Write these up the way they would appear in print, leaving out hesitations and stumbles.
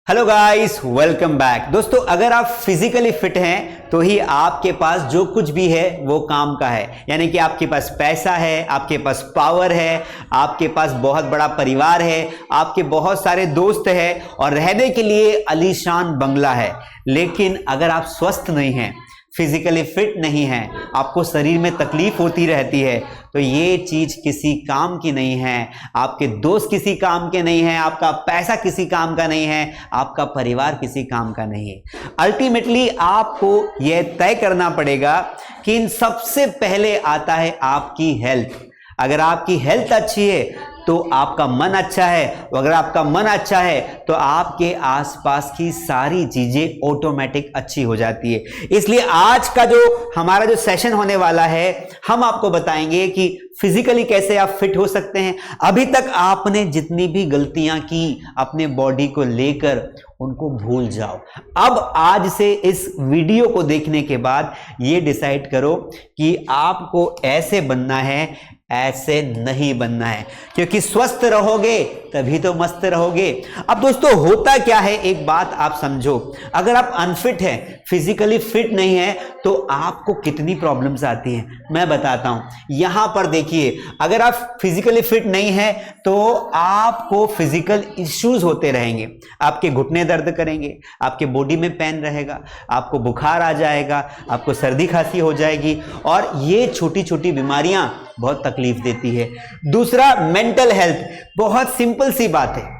Hello guys, welcome back. दोस्तों, अगर आप फिजिकली फिट हैं तो ही आपके पास जो कुछ भी है वो काम का है। यानी कि आपके पास पैसा है, आपके पास पावर है, आपके पास बहुत बड़ा परिवार है, आपके बहुत सारे दोस्त हैं और रहने के लिए आलीशान बंगला है। लेकिन अगर आप स्वस्थ नहीं हैं, फिजिकली फिट नहीं है, आपको शरीर में तकलीफ होती रहती है, तो ये चीज किसी काम की नहीं है। आपके दोस्त किसी काम के नहीं है, आपका पैसा किसी काम का नहीं है, आपका परिवार किसी काम का नहीं है। अल्टीमेटली आपको यह तय करना पड़ेगा कि इन सबसे पहले आता है आपकी हेल्थ। अगर आपकी हेल्थ अच्छी है तो आपका मन अच्छा है, अगर आपका मन अच्छा है तो आपके आसपास की सारी चीजें ऑटोमेटिक अच्छी हो जाती है। इसलिए आज का हमारा जो सेशन होने वाला है, हम आपको बताएंगे कि फिजिकली कैसे आप फिट हो सकते हैं। अभी तक आपने जितनी भी गलतियां की अपने बॉडी को लेकर, उनको भूल जाओ। अब आज से इस वीडियो को देखने के बाद ये डिसाइड करो कि आपको ऐसे बनना है, ऐसे नहीं बनना है, क्योंकि स्वस्थ रहोगे तभी तो मस्त रहोगे। अब दोस्तों, होता क्या है, एक बात आप समझो। अगर आप अनफिट हैं, फिजिकली फिट नहीं है, तो आपको कितनी प्रॉब्लम्स आती हैं मैं बताता हूं। यहां पर देखिए, अगर आप फिजिकली फिट नहीं है तो आपको फिजिकल इश्यूज होते रहेंगे। आपके घुटने दर्द करेंगे, आपके बॉडी में पेन रहेगा, आपको बुखार आ जाएगा, आपको सर्दी खांसी हो जाएगी, और ये छोटी छोटी बीमारियां बहुत तकलीफ देती है। दूसरा, मेंटल हेल्थ। बहुत सिंपल सी बात है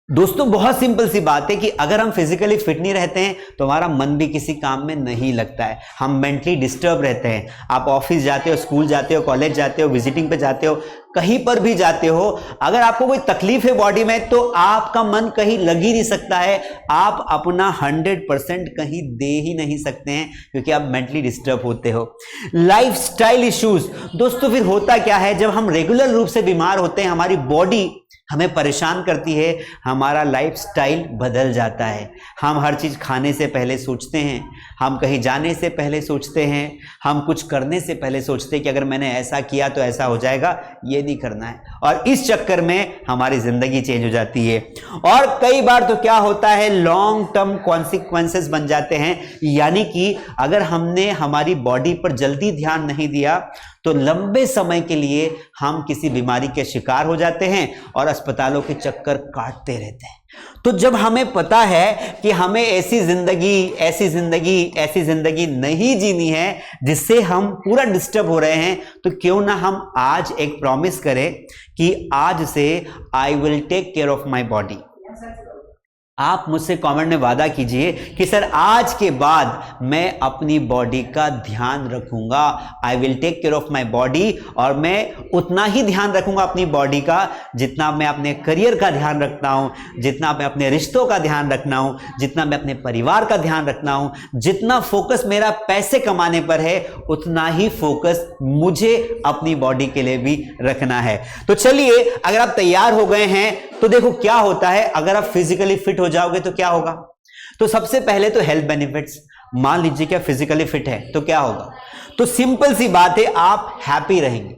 दोस्तों, बहुत सिंपल सी बात है कि अगर हम फिजिकली फिट नहीं रहते हैं तो हमारा मन भी किसी काम में नहीं लगता है, हम मेंटली डिस्टर्ब रहते हैं। आप ऑफिस जाते हो, स्कूल जाते हो, कॉलेज जाते हो, विजिटिंग पे जाते हो, कहीं पर भी जाते हो, अगर आपको कोई तकलीफ है बॉडी में तो आपका मन कहीं लग ही नहीं सकता है। आप अपना 100% कहीं दे ही नहीं सकते हैं, क्योंकि आप मेंटली डिस्टर्ब होते हो। Lifestyle issues. दोस्तों, फिर होता क्या है, जब हम रेगुलर रूप से बीमार होते हैं, हमारी बॉडी हमें परेशान करती है, हमारा लाइफस्टाइल बदल जाता है। हम हर चीज खाने से पहले सोचते हैं, हम कहीं जाने से पहले सोचते हैं, हम कुछ करने से पहले सोचते हैं कि अगर मैंने ऐसा किया तो ऐसा हो जाएगा, ये नहीं करना है, और इस चक्कर में हमारी जिंदगी चेंज हो जाती है। और कई बार तो क्या होता है, लॉन्ग टर्म कॉन्सिक्वेंसेस बन जाते हैं। यानी कि अगर हमने हमारी बॉडी पर जल्दी ध्यान नहीं दिया तो लंबे समय के लिए हम किसी बीमारी के शिकार हो जाते हैं और अस्पतालों के चक्कर काटते रहते हैं। तो जब हमें पता है कि हमें ऐसी जिंदगी नहीं जीनी है जिससे हम पूरा डिस्टर्ब हो रहे हैं, तो क्यों ना हम आज एक प्रॉमिस करें कि आज से I will take care of my body. आप मुझसे कमेंट में वादा कीजिए कि सर, आज के बाद मैं अपनी बॉडी का ध्यान रखूंगा, I will take care of my body, और मैं उतना ही ध्यान रखूंगा अपनी बॉडी का जितना मैं अपने करियर का ध्यान रखता हूं, जितना मैं अपने रिश्तों का ध्यान रखना हूं, जितना मैं अपने परिवार का ध्यान रखना हूं, जितना फोकस मेरा पैसे कमाने पर है, उतना ही फोकस मुझे अपनी बॉडी के लिए भी रखना है। तो चलिए, अगर आप तैयार हो गए हैं तो देखो क्या होता है। अगर आप फिजिकली फिट हो जाओगे तो क्या होगा। तो सबसे पहले तो हेल्थ बेनिफिट्स। मान लीजिए कि आप फिजिकली फिट है तो क्या होगा, तो सिंपल सी बात है, आप हैप्पी रहेंगे,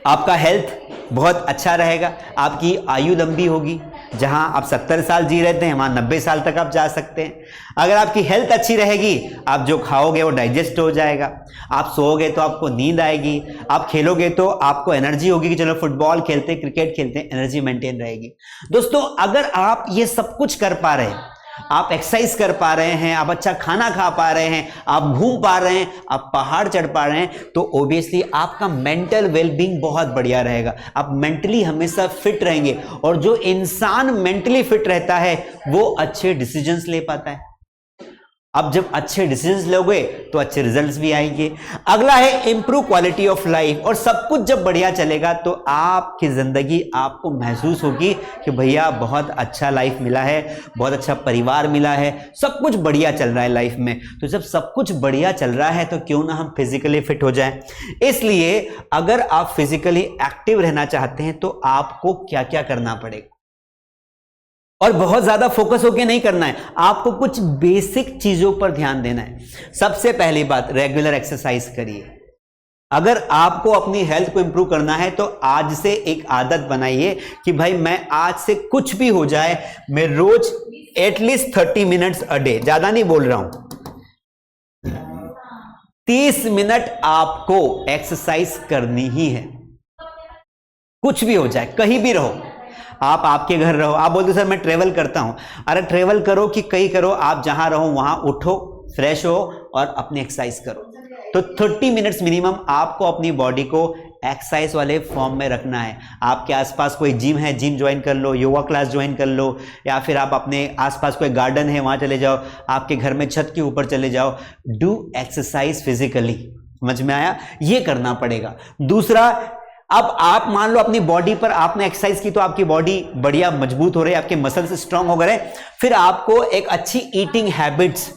आपका हेल्थ बहुत अच्छा रहेगा, आपकी आयु लंबी होगी। जहां आप 70 साल जी रहे थे, वहां 90 साल तक आप जा सकते हैं। अगर आपकी हेल्थ अच्छी रहेगी, आप जो खाओगे वो डाइजेस्ट हो जाएगा, आप सोओगे तो आपको नींद आएगी, आप खेलोगे तो आपको एनर्जी होगी कि चलो फुटबॉल खेलते, क्रिकेट खेलते, एनर्जी मेंटेन रहेगी। दोस्तों, अगर आप ये सब कुछ कर पा रहे हैं, आप एक्सरसाइज कर पा रहे हैं, आप अच्छा खाना खा पा रहे हैं, आप घूम पा रहे हैं, आप पहाड़ चढ़ पा रहे हैं, तो ऑब्वियसली आपका मेंटल वेलबींग बहुत बढ़िया रहेगा। आप मेंटली हमेशा फिट रहेंगे, और जो इंसान मेंटली फिट रहता है वो अच्छे डिसीजंस ले पाता है। अब जब अच्छे डिसीजंस लोगे तो अच्छे रिजल्ट्स भी आएंगे। अगला है इंप्रूव क्वालिटी ऑफ लाइफ। और सब कुछ जब बढ़िया चलेगा तो आपकी जिंदगी, आपको महसूस होगी कि भैया बहुत अच्छा लाइफ मिला है, बहुत अच्छा परिवार मिला है, सब कुछ बढ़िया चल रहा है लाइफ में। तो जब सब कुछ बढ़िया चल रहा है तो क्यों ना हम फिजिकली फिट हो जाएं। इसलिए अगर आप फिजिकली एक्टिव रहना चाहते हैं तो आपको क्या क्या करना पड़ेगा, और बहुत ज्यादा फोकस होके नहीं करना है, आपको कुछ बेसिक चीजों पर ध्यान देना है। सबसे पहली बात, रेगुलर एक्सरसाइज करिए। अगर आपको अपनी हेल्थ को इंप्रूव करना है तो आज से एक आदत बनाइए कि भाई मैं आज से कुछ भी हो जाए मैं रोज एटलीस्ट 30 मिनट्स अ डे, ज्यादा नहीं बोल रहा हूं, 30 मिनट आपको एक्सरसाइज करनी ही है। कुछ भी हो जाए, कहीं भी रहो, आप आपके घर रहो, आप बोलते सर मैं ट्रेवल करता हूं, अरे ट्रेवल करो कि कहीं करो, आप जहां रहो वहां उठो, फ्रेश हो और अपनी एक्सरसाइज करो। तो 30 मिनट्स मिनिमम आपको अपनी बॉडी को एक्सरसाइज वाले फॉर्म में रखना है। आपके आसपास कोई जिम है, जिम ज्वाइन कर लो, योगा क्लास ज्वाइन कर लो, या फिर आप अपने आसपास कोई गार्डन है वहां चले जाओ, आपके घर में छत के ऊपर चले जाओ, डू एक्सरसाइज फिजिकली। समझ में आया? ये करना पड़ेगा। दूसरा, अब आप मान लो अपनी बॉडी पर आपने एक्सरसाइज की तो आपकी बॉडी बढ़िया मजबूत हो रही है, आपके मसल्स स्ट्रांग हो गए, फिर आपको एक अच्छी ईटिंग हैबिट्स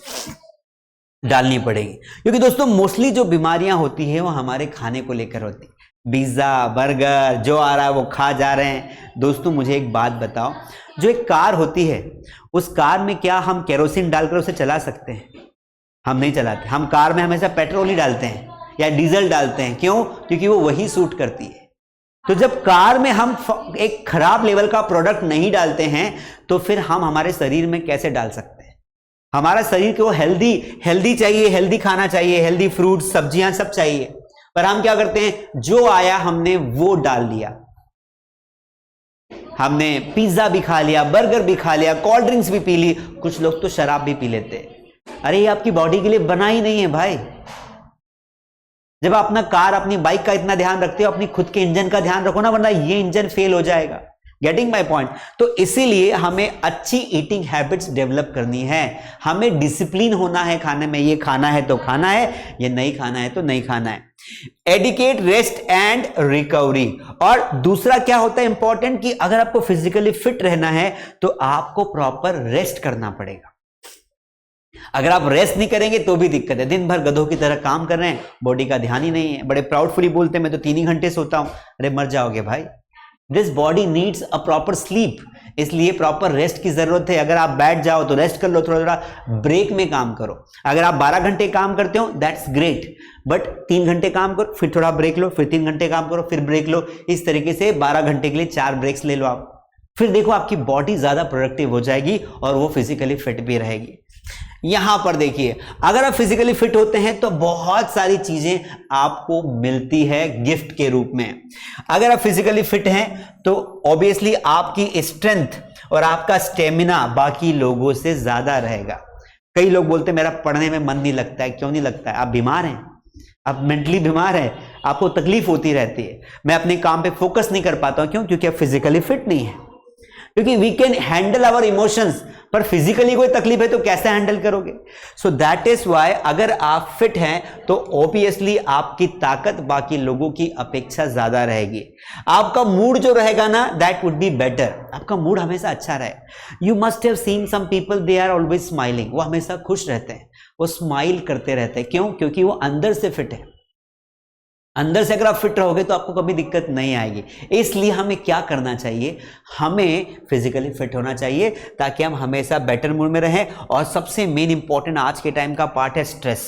डालनी पड़ेगी। क्योंकि दोस्तों मोस्टली जो बीमारियां होती है वो हमारे खाने को लेकर होती है। पिज्जा, बर्गर जो आ रहा है वो खा जा रहे हैं। दोस्तों मुझे एक बात बताओ, जो एक कार होती है उस कार में क्या हम केरोसिन डालकर उसे चला सकते हैं? हम नहीं चलाते। हम कार में हमेशा पेट्रोल ही डालते हैं या डीजल डालते हैं। क्यों? क्योंकि वो वही सूट करती है। तो जब कार में हम एक खराब लेवल का प्रोडक्ट नहीं डालते हैं तो फिर हम हमारे शरीर में कैसे डाल सकते हैं? हमारा शरीर को हेल्दी चाहिए, हेल्दी खाना चाहिए, हेल्दी फ्रूट सब्जियां सब चाहिए, पर हम क्या करते हैं, जो आया हमने वो डाल लिया। हमने पिज्जा भी खा लिया, बर्गर भी खा लिया, कोल्ड ड्रिंक्स भी पी ली, कुछ लोग तो शराब भी पी लेते हैं। अरे ये आपकी बॉडी के लिए बना ही नहीं है भाई। जब अपना कार, अपनी बाइक का इतना ध्यान रखते हो, अपनी खुद के इंजन का ध्यान रखो ना, वरना ये इंजन फेल हो जाएगा। Getting my point? तो इसीलिए हमें अच्छी ईटिंग हैबिट्स डेवलप करनी है, हमें डिसिप्लिन होना है खाने में। ये खाना है तो खाना है, ये नहीं खाना है तो नहीं खाना है। Adequate rest and recovery. और दूसरा क्या होता है इंपॉर्टेंट, कि अगर आपको फिजिकली फिट रहना है तो आपको प्रॉपर रेस्ट करना पड़ेगा। अगर आप रेस्ट नहीं करेंगे तो भी दिक्कत है। दिन भर गधों की तरह काम कर रहे हैं, बॉडी का ध्यान ही नहीं है। बड़े प्राउडफुली बोलते हैं मैं तो 3 ही घंटे सोता हूं। अरे मर जाओगे भाई। This body needs a proper sleep, इसलिए प्रॉपर रेस्ट की जरूरत है। अगर आप बैठ जाओ तो रेस्ट कर लो, थोड़ा थोड़ा ब्रेक में काम करो। अगर आप 12 घंटे काम करते हो दैट्स ग्रेट, बट 3 घंटे काम करो, फिर थोड़ा ब्रेक लो, फिर 3 घंटे काम करो, फिर ब्रेक लो। इस तरीके से 12 घंटे के लिए 4 ब्रेक्स ले लो आप। फिर देखो आपकी बॉडी ज्यादा प्रोडक्टिव हो जाएगी और वो फिजिकली फिट भी रहेगी। यहां पर देखिए, अगर आप फिजिकली फिट होते हैं तो बहुत सारी चीजें आपको मिलती है गिफ्ट के रूप में। अगर आप फिजिकली फिट हैं तो ऑब्वियसली आपकी स्ट्रेंथ और आपका स्टेमिना बाकी लोगों से ज्यादा रहेगा। कई लोग बोलते हैं मेरा पढ़ने में मन नहीं लगता है। क्यों नहीं लगता है? आप बीमार हैं, आप मेंटली बीमार हैं, आपको तकलीफ होती रहती है। मैं अपने काम पे फोकस नहीं कर पाता हूं। क्यों? क्योंकि आप फिजिकली फिट नहीं है। क्योंकि we can handle our emotions, पर फिजिकली कोई तकलीफ है तो कैसे हैंडल करोगे? सो दैट इज वाई अगर आप फिट हैं तो ऑब्वियसली आपकी ताकत बाकी लोगों की अपेक्षा ज्यादा रहेगी। आपका मूड जो रहेगा ना, दैट वुड बी बेटर। आपका मूड हमेशा अच्छा रहे। You must have seen some people, they are always smiling. वो हमेशा खुश रहते हैं, वो स्माइल करते रहते हैं। क्यों? क्योंकि वो अंदर से फिट है। अंदर से अगर आप फिट रहोगे तो आपको कभी दिक्कत नहीं आएगी। इसलिए हमें क्या करना चाहिए, हमें फिजिकली फिट होना चाहिए ताकि हम हमेशा बेटर मूड में रहें। और सबसे मेन इंपॉर्टेंट आज के टाइम का पार्ट है स्ट्रेस।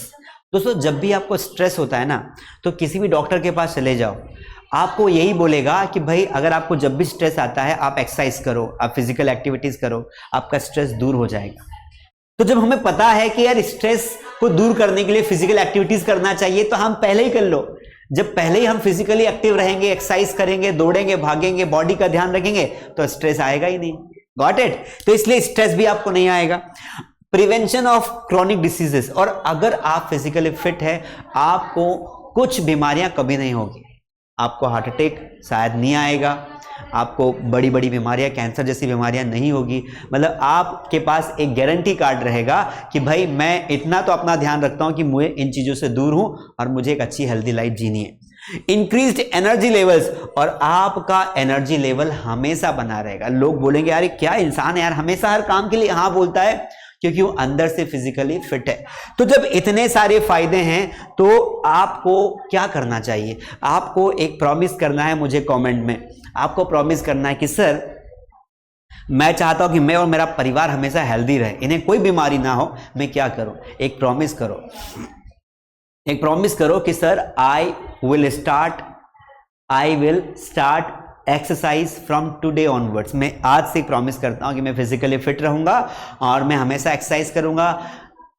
दोस्तों जब भी आपको स्ट्रेस होता है ना, तो किसी भी डॉक्टर के पास चले जाओ, आपको यही बोलेगा कि भाई अगर आपको जब भी स्ट्रेस आता है आप एक्सरसाइज करो, आप फिजिकल एक्टिविटीज करो, आपका स्ट्रेस दूर हो जाएगा। तो जब हमें पता है कि यार स्ट्रेस को दूर करने के लिए फिजिकल एक्टिविटीज करना चाहिए, तो हम पहले ही कर लो। जब पहले ही हम फिजिकली एक्टिव रहेंगे, एक्सरसाइज करेंगे, दौड़ेंगे, भागेंगे, बॉडी का ध्यान रखेंगे, तो स्ट्रेस आएगा ही नहीं। Got it? तो इसलिए स्ट्रेस भी आपको नहीं आएगा। Prevention of chronic diseases. और अगर आप फिजिकली फिट है, आपको कुछ बीमारियां कभी नहीं होगी। आपको हार्ट अटैक शायद नहीं आएगा, आपको बड़ी बड़ी बीमारियां, कैंसर जैसी बीमारियां नहीं होगी। मतलब आपके पास एक गारंटी कार्ड रहेगा कि भाई मैं इतना तो अपना ध्यान रखता हूं कि मुझे इन चीजों से दूर हूं और मुझे एक अच्छी हेल्दी लाइफ जीनी है। Increased energy levels. और आपका एनर्जी लेवल हमेशा बना रहेगा। लोग बोलेंगे यार क्या इंसान है यार, हमेशा हर काम के लिए हाँ बोलता है, क्योंकि वो अंदर से फिजिकली फिट है। तो जब इतने सारे फायदे हैं तो आपको क्या करना चाहिए? आपको एक प्रॉमिस करना है मुझे कमेंट में। आपको प्रॉमिस करना है कि सर मैं चाहता हूं कि मैं और मेरा परिवार हमेशा हेल्दी रहे, इन्हें कोई बीमारी ना हो। मैं क्या करूं? एक प्रॉमिस करो। एक प्रॉमिस करो कि sir I will start exercise from today onwards. मैं आज से प्रॉमिस करता हूं कि मैं फिजिकली फिट रहूंगा और मैं हमेशा एक्सरसाइज करूंगा।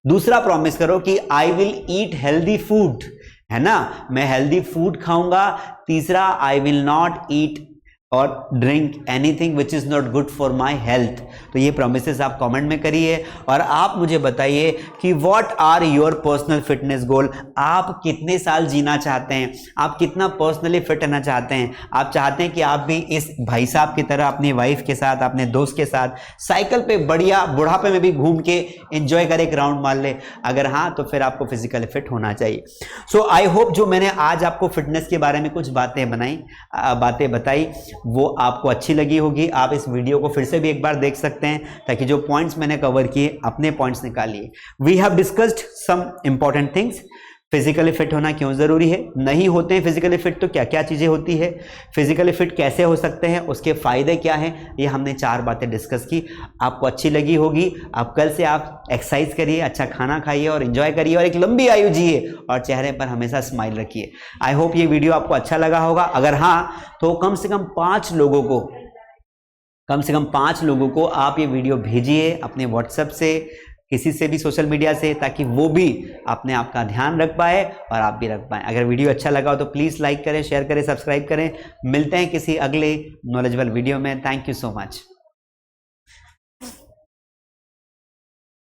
दूसरा प्रॉमिस करो कि I will eat healthy food, है ना, मैं हेल्दी फूड खाऊंगा। तीसरा, आई विल नॉट ईट और drink anything which is not good for my health. तो ये प्रोमिसेस आप कमेंट में करिए और आप मुझे बताइए कि what are your personal fitness goal. आप कितने साल जीना चाहते हैं, आप कितना पर्सनली फिट रहना चाहते हैं। आप चाहते हैं कि आप भी इस भाई साहब की तरह अपनी वाइफ के साथ, अपने दोस्त के साथ साइकिल पे बढ़िया बुढ़ापे में भी घूम के एंजॉय करे, एक राउंड मार ले। अगर हाँ, तो फिर आपको फिजिकली फिट होना चाहिए। सो आई होप जो मैंने आज आपको फिटनेस के बारे में कुछ बातें बताई वो आपको अच्छी लगी होगी। आप इस वीडियो को फिर से भी एक बार देख सकते हैं ताकि जो पॉइंट्स मैंने कवर किए अपने पॉइंट्स निकालिए। We have discussed some important things. Physically fit होना क्यों जरूरी है, नहीं होते हैं फिजिकली फिट तो क्या क्या चीजें होती है, फिजिकली फिट कैसे हो सकते हैं, उसके फायदे क्या हैं, ये हमने 4 बातें डिस्कस की। आपको अच्छी लगी होगी। आप कल से आप एक्सरसाइज करिए, अच्छा खाना खाइए और एंजॉय करिए और एक लंबी आयु जिए और चेहरे पर हमेशा स्माइल रखिए। आई होप ये वीडियो आपको अच्छा लगा होगा। अगर हाँ, तो कम से कम 5 लोगों को आप ये वीडियो भेजिए अपने व्हाट्सएप से, किसी से भी सोशल मीडिया से, ताकि वो भी अपने आप का ध्यान रख पाए और आप भी रख पाए। अगर वीडियो अच्छा लगा हो तो प्लीज़ लाइक करें, शेयर करें, सब्सक्राइब करें। मिलते हैं किसी अगले नॉलेजेबल वीडियो में। Thank you so much.